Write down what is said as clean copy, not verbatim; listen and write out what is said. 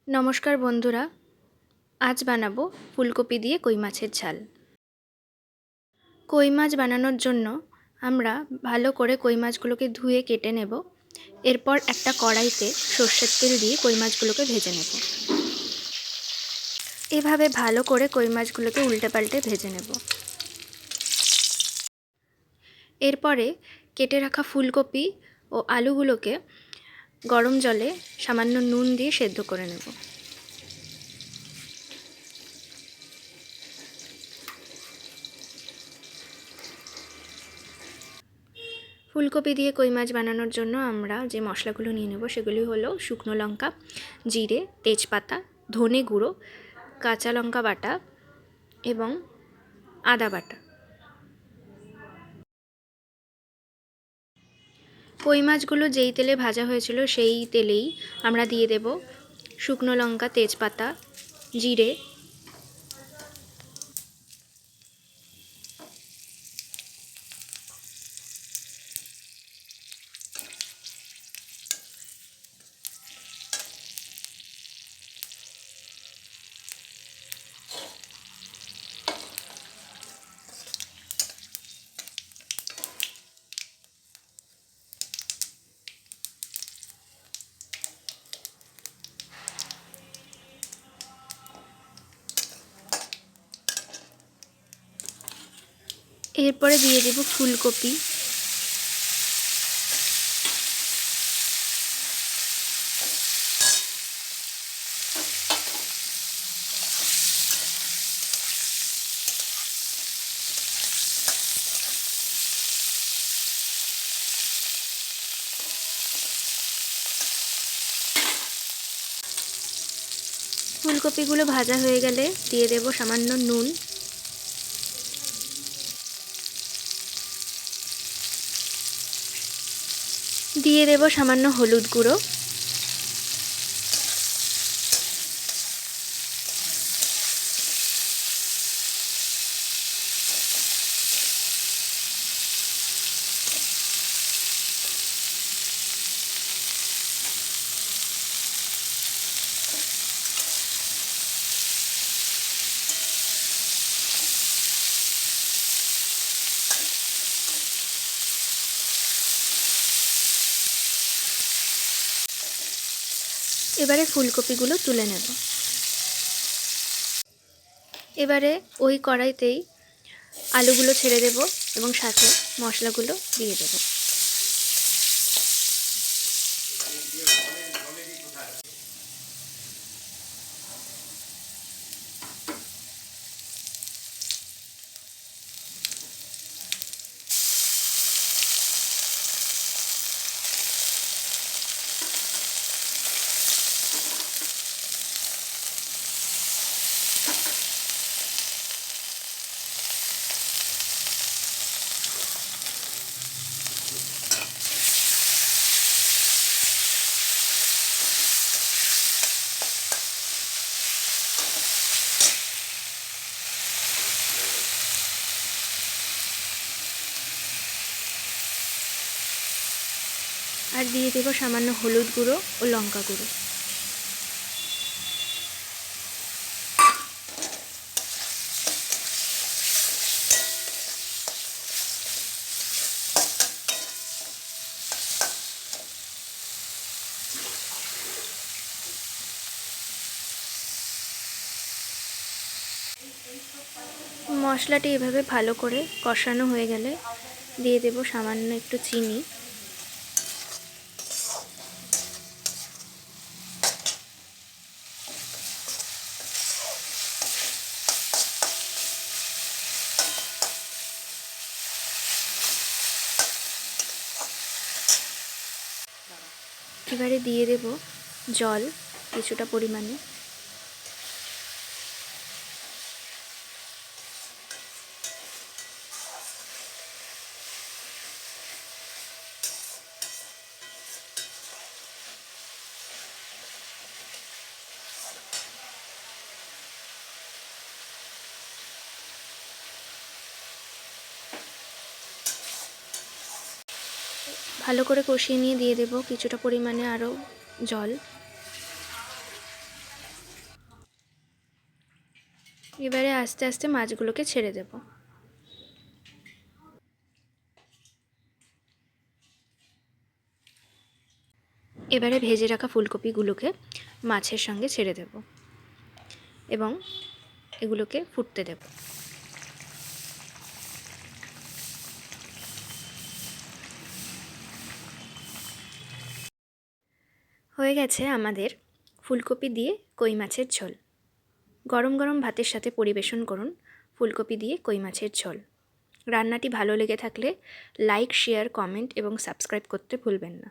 নমস্কার বন্ধুরা, আজ বানাবো ফুলকপি দিয়ে কই মাছের ঝাল। কই মাছ বানানোর জন্য আমরা ভালো করে কই মাছগুলোকে ধুয়ে কেটে নেব। এরপর একটা কড়াইতে সর্ষের তেল দিয়ে কই মাছগুলোকে ভেজে নেব। এভাবে ভালো করে কই মাছগুলোকে উল্টে পাল্টে ভেজে নেব। এরপরে কেটে রাখা ফুলকপি ও আলুগুলোকে গরম জলে সামান্য নুন দিয়ে সেদ্ধ করে নেব। ফুলকপি দিয়ে কই মাছ বানানোর জন্য আমরা যে মশলাগুলো নিয়ে নেব সেগুলি হলো শুকনো লঙ্কা, জিরে, তেজপাতা, ধনে গুঁড়ো, কাঁচা লঙ্কা বাটা এবং আদা বাটা। কই মাছগুলো যেই তেলে ভাজা হয়েছিল সেই তেলেই আমরা দিয়ে দেব শুকনো লঙ্কা, তেজপাতা, জিরে, এরপরে দিয়ে দেব ফুলকপি, ফুলকপিগুলো ভাজা হয়ে গেলে দিয়ে দেব সামান্য নুন, দিয়ে দেব সামান্য হলুদ গুঁড়ো, এবারে ফুলকপিগুলো তুলে নেব। এবারে ওই কড়াইতেই আলুগুলো ছেড়ে দেব এবং সাথে মশলাগুলো দিয়ে দেব। আর দিয়ে দেব সামান্য হলুদ গুঁড়ো ও লঙ্কা গুঁড়ো। মশলাটি এভাবে ভালো করে কষানো হয়ে গেলে দিয়ে দেব সামান্য একটু চিনি, এবারে দিয়ে দেব জল কিছুটা পরিমাণে। ভালো করে কষিয়ে নিয়ে দিয়ে দেব কিছুটা পরিমাণে আরও জল। এবারে আস্তে আস্তে মাছগুলোকে ছেড়ে দেব। এবারে ভেজে রাখা ফুলকপিগুলোকে মাছের সঙ্গে ছেড়ে দেব এবং এগুলোকে ফুটতে দেব। হয়ে গেছে আমাদের ফুলকপি দিয়ে কই মাছের ঝোল। গরম গরম ভাতের সাথে পরিবেশন করুন ফুলকপি দিয়ে কই মাছের ঝোল। রান্নাটি ভালো লেগে থাকলে লাইক, শেয়ার, কমেন্ট এবং সাবস্ক্রাইব করতে ভুলবেন না।